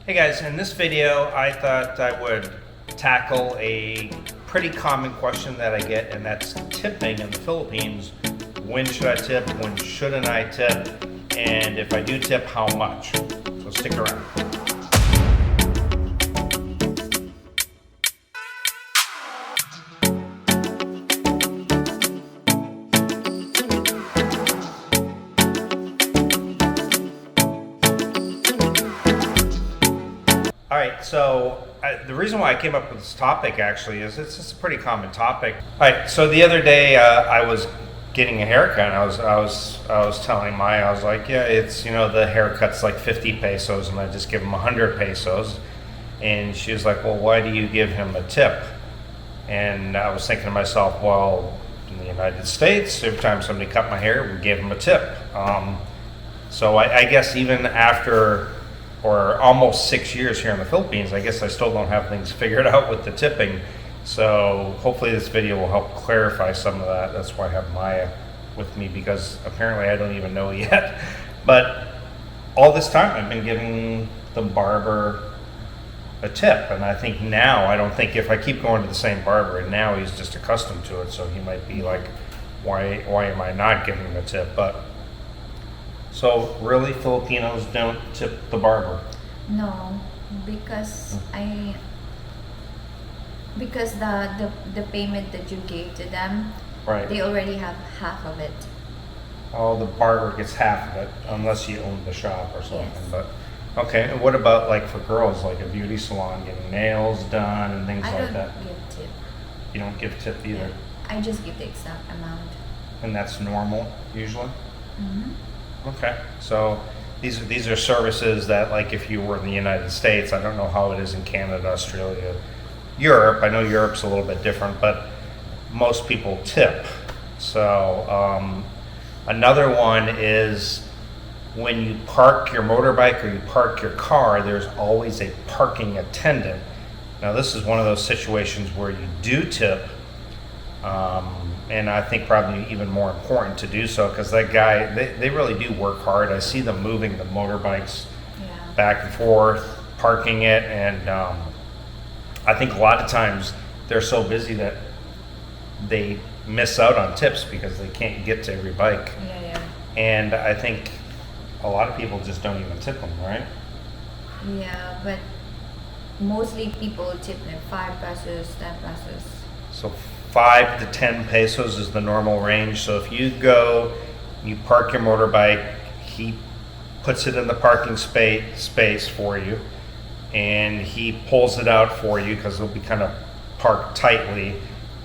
Hey guys, in this video I thought I would tackle a pretty common question that I get, and that's tipping in the Philippines. When should I tip? When shouldn't I tip? And if I do tip, how much? So stick around. All right, so the reason why I came up with this topic actually is it's a pretty common topic. All right, so the other day I was getting a haircut, and I was telling Maya, I was like, yeah, it's, the haircut's like 50 pesos, and I just give him 100 pesos, and she was like, well, why do you give him a tip? And I was thinking to myself, well, in the United States, every time somebody cut my hair, we gave them a tip. So I guess even after or almost 6 years here in the Philippines, I guess I still don't have things figured out with the tipping. So hopefully this video will help clarify some of that. That's why I have Maya with me, because apparently I don't even know yet. But all this time I've been giving the barber a tip, and I think now, I don't think if I keep going to the same barber, and now he's just accustomed to it, so he might be like, why am I not giving him a tip? But so really, Filipinos don't tip the barber? No, because the payment that you gave to them, Right. they already have half of it. Oh, the barber gets half of it, unless you own the shop or something. Yes. But okay, and what about like for girls, like a beauty salon, getting nails done and things I like don't that? give tip. You don't give tip either, I just give the exact amount. and that's normal usually. Mm-hmm. Okay, so these are services that, like, if you were in the United States, I don't know how it is in Canada, Australia, Europe. I know Europe's a little bit different, but most people tip. So another one is when you park your motorbike or you park your car, there's always a parking attendant. Now this is one of those situations where you do tip. And I think probably even more important to do so, because that guy, they really do work hard. I see them moving the motorbikes back and forth, parking it, and I think a lot of times they're so busy that they miss out on tips because they can't get to every bike. Yeah. And I think a lot of people just don't even tip them, right? Yeah, but mostly people tip like 5 pesos, 10 pesos. So 5 to 10 pesos is the normal range. So if you go, you park your motorbike, he puts it in the parking space for you, and he pulls it out for you because it'll be kind of parked tightly,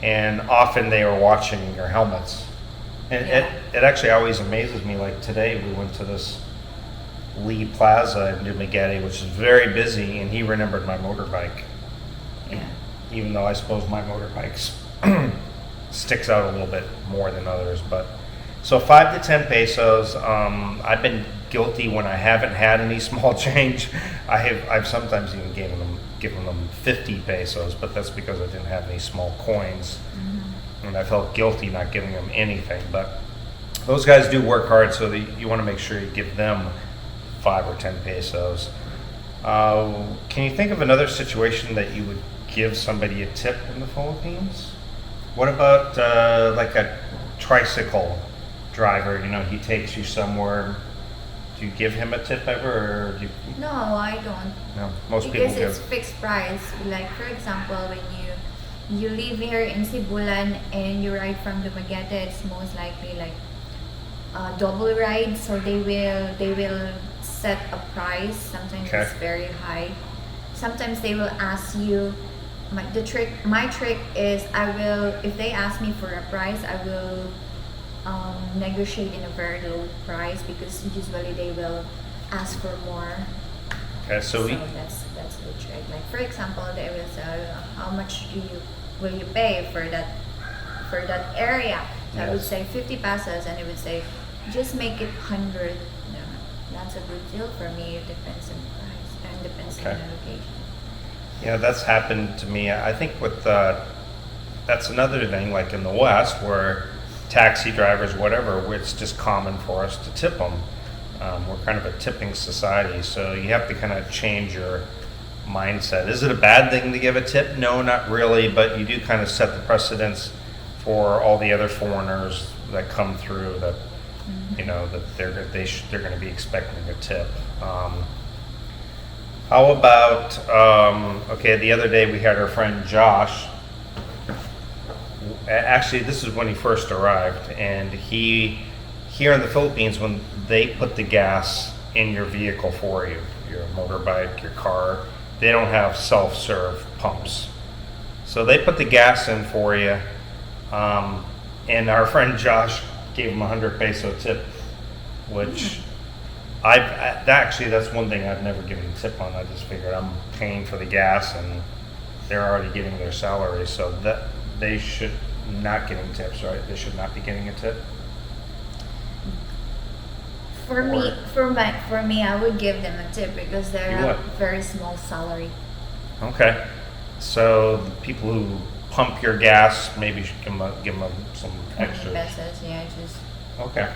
and often they are watching your helmets. And it actually always amazes me. Like today we went to this Lee Plaza in Dumaguete, which is very busy, and he remembered my motorbike. Yeah. Even though I suppose my motorbike's sticks out a little bit more than others. But so 5 to 10 pesos. I've been guilty when I haven't had any small change. I've sometimes even given them 50 pesos, but that's because I didn't have any small coins. Mm-hmm. And I felt guilty not giving them anything. But those guys do work hard, so that you want to make sure you give them 5 or 10 pesos. Can you think of another situation that you would give somebody a tip in the Philippines? What about like a tricycle driver? He takes you somewhere. Do you give him a tip ever, or do you? No, I don't. No, most Because people it's give. fixed price. Like for example, when you live here in Cebulan and you ride from Dumaguete, it's most likely like a double ride. So they will set a price. Sometimes Okay. it's very high. Sometimes they will ask you. My trick is if they ask me for a price, I will negotiate in a very low price, because usually they will ask for more. Okay, so we. That's the trick. Like for example, they will say, how much will you pay for that area? So I would Yes. say 50 pesos, and they would say, just make it 100. No, that's a good deal for me. It depends on the price and depends on Okay. the location. Yeah, that's happened to me. I think with that's another thing, like in the West, where taxi drivers, whatever, it's just common for us to tip them. We're kind of a tipping society, so you have to kind of change your mindset. Is it a bad thing to give a tip? No, not really, but you do kind of set the precedence for all the other foreigners that come through that, you know, that they're going to be expecting a tip. How about, okay, the other day we had our friend Josh. Actually, this is when he first arrived, and here in the Philippines, when they put the gas in your vehicle for you, your motorbike, your car, they don't have self-serve pumps. So they put the gas in for you, and our friend Josh gave him 100 peso tip, which that's one thing I've never given a tip on. I just figured I'm paying for the gas and they're already getting their salary, so that they should not getting tips, right? They should not be getting a tip. For me, I would give them a tip because they have very small salary. Okay, so the people who pump your gas, maybe you should give them some extra. Pesos, yeah, just. Okay.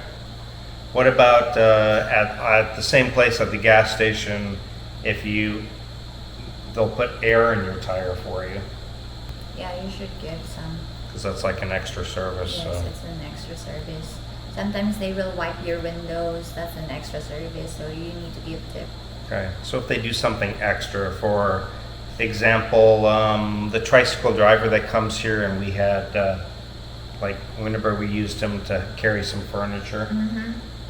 What about at the same place at the gas station? They'll put air in your tire for you. Yeah, you should give some. Because that's like an extra service. Yes, so. It's an extra service. Sometimes they will wipe your windows. That's an extra service, so you need to give tip. Okay, so if they do something extra, for example, the tricycle driver that comes here, and we had like whenever we used him to carry some furniture,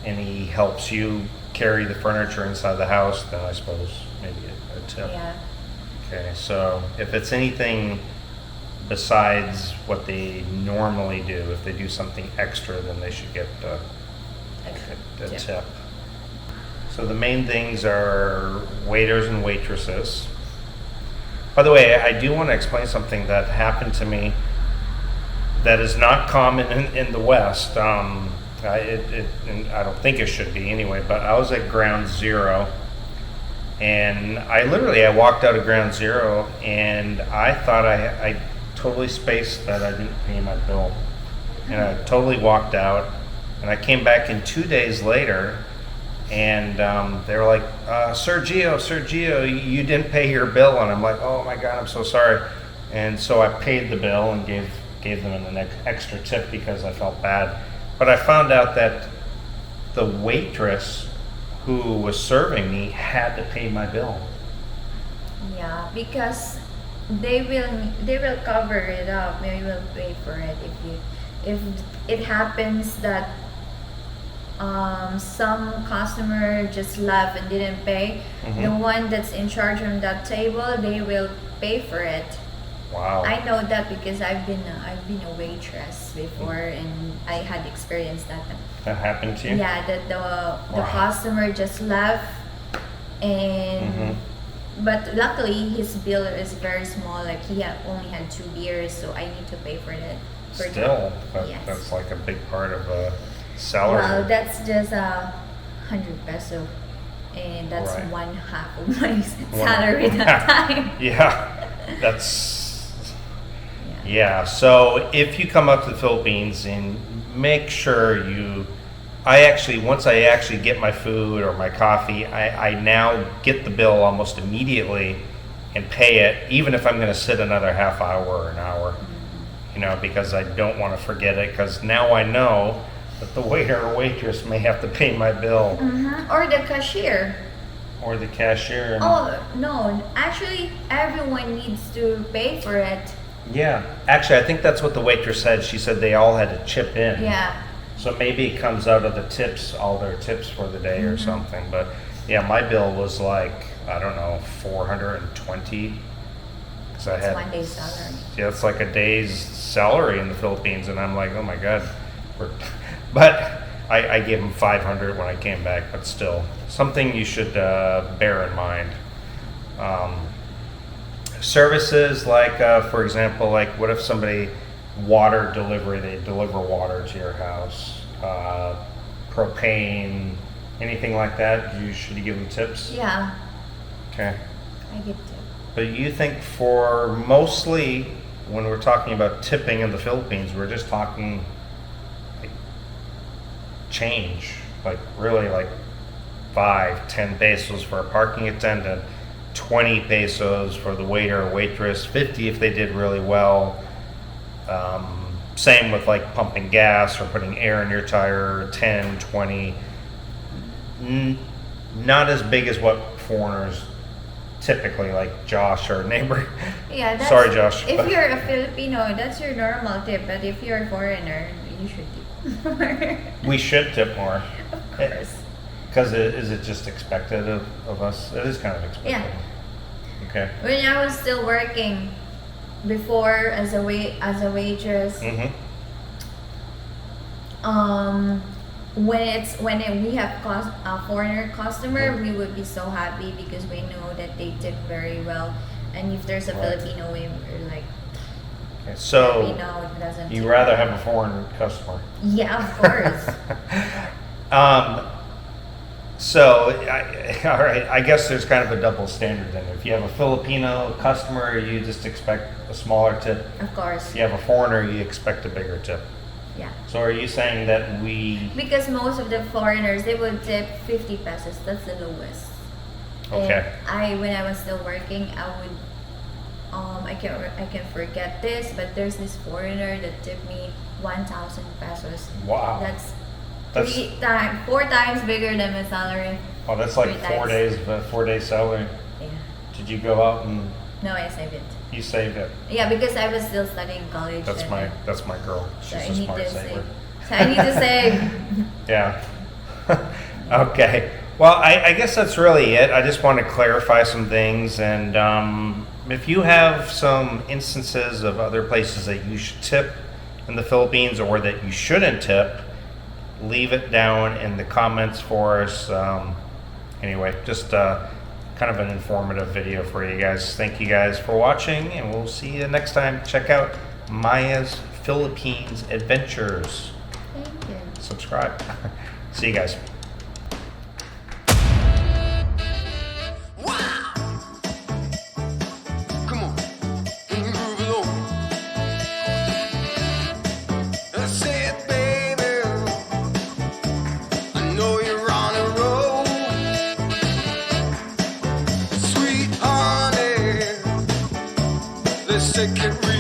and he helps you carry the furniture inside the house, then I suppose maybe a tip. Yeah. Okay, so if it's anything besides what they normally do, if they do something extra, then they should get a tip. So the main things are waiters and waitresses. By the way, I do want to explain something that happened to me that is not common in the West. And I don't think it should be anyway, but I was at Ground Zero, and I walked out of Ground Zero, and I thought I totally spaced that I didn't pay my bill, and I totally walked out, and I came back in 2 days later, and they were like, Sergio, you didn't pay your bill, and I'm like, oh my God, I'm so sorry, and so I paid the bill and gave them an extra tip because I felt bad. But I found out that the waitress who was serving me had to pay my bill. Yeah, because they will cover it up. They will pay for it if it happens that some customer just left and didn't pay. The one that's in charge on that table, they will pay for it. Wow. I know that because I've been a waitress before, and I had experienced that. That happened to you? Yeah, that the customer just left, and but luckily his bill is very small. Like he only had 2 beers, so I need to pay for that. Still, yes. That's like a big part of a salary. Well, that's just 100 peso, and that's Right. 1/2 of my salary that time. Yeah, that's. Yeah, so if you come up to the Philippines, and make sure once I actually get my food or my coffee, I now get the bill almost immediately and pay it, even if I'm going to sit another half hour or an hour, because I don't want to forget it, because now I know that the waiter or waitress may have to pay my bill. Or the cashier. Or the cashier. Oh, no, actually everyone needs to pay for it. Yeah, actually, I think that's what the waitress said. She said they all had to chip in. Yeah. So maybe it comes out of the tips, all their tips for the day or something. But yeah, my bill was like, I don't know, 420. Because I had 1 day's salary. Yeah, it's like a day's salary in the Philippines, and I'm like, oh my God. But I gave them 500 when I came back. But still, something you should bear in mind. Services like, for example, like what if somebody water delivery, they deliver water to your house, propane, anything like that, should you give them tips? Yeah, Okay. I give tip. But you think for mostly when we're talking about tipping in the Philippines, we're just talking like change, like really like 5, 10 pesos for a parking attendant, 20 pesos for the waiter or waitress, 50 if they did really well. Same with like pumping gas or putting air in your tire, 10, 20. Not as big as what foreigners typically, like Josh, our neighbor. Yeah, that's, Sorry, Josh. If you're a Filipino, that's your normal tip. But if you're a foreigner, you should tip more. We should tip more. Of course. Because is it just expected of us? It is kind of expected. Yeah. Okay. When I was still working before as a waitress, Mm-hmm. when we have a foreigner customer, we would be so happy because we know that they tip very well. And if there's a Right. Filipino, we're like, Okay. So Filipino doesn't. you tip rather well. have a foreign customer? Yeah, of course. So, all right, I guess there's kind of a double standard then. If you have a Filipino customer, you just expect a smaller tip. Of course. If you have a foreigner, you expect a bigger tip. Yeah. So are you saying that Because most of the foreigners, they would tip 50 pesos. That's the lowest. Okay. And when I was still working, I would, I can forget this, but there's this foreigner that tipped me 1,000 pesos. Wow. That's That's 4 times bigger than my salary. oh, that's like 3 4 times. days, 4 days salary. Yeah. Did you go out and No, I saved it. you saved it? Yeah, because I was still studying college. That's my girl. So She's I a need smart to saver. save. So I need to save. Yeah. Okay. Well, I guess that's really it. I just want to clarify some things. And if you have some instances of other places that you should tip in the Philippines or that you shouldn't tip, leave it down in the comments for us. Anyway, just kind of an informative video for you guys. Thank you guys for watching, and we'll see you next time. Check out Maya's Philippines Adventures. Thank you. Subscribe. See you guys. Come on, can you groove along? I said, baby, I know you're on a roll. Sweet honey, let's take it real.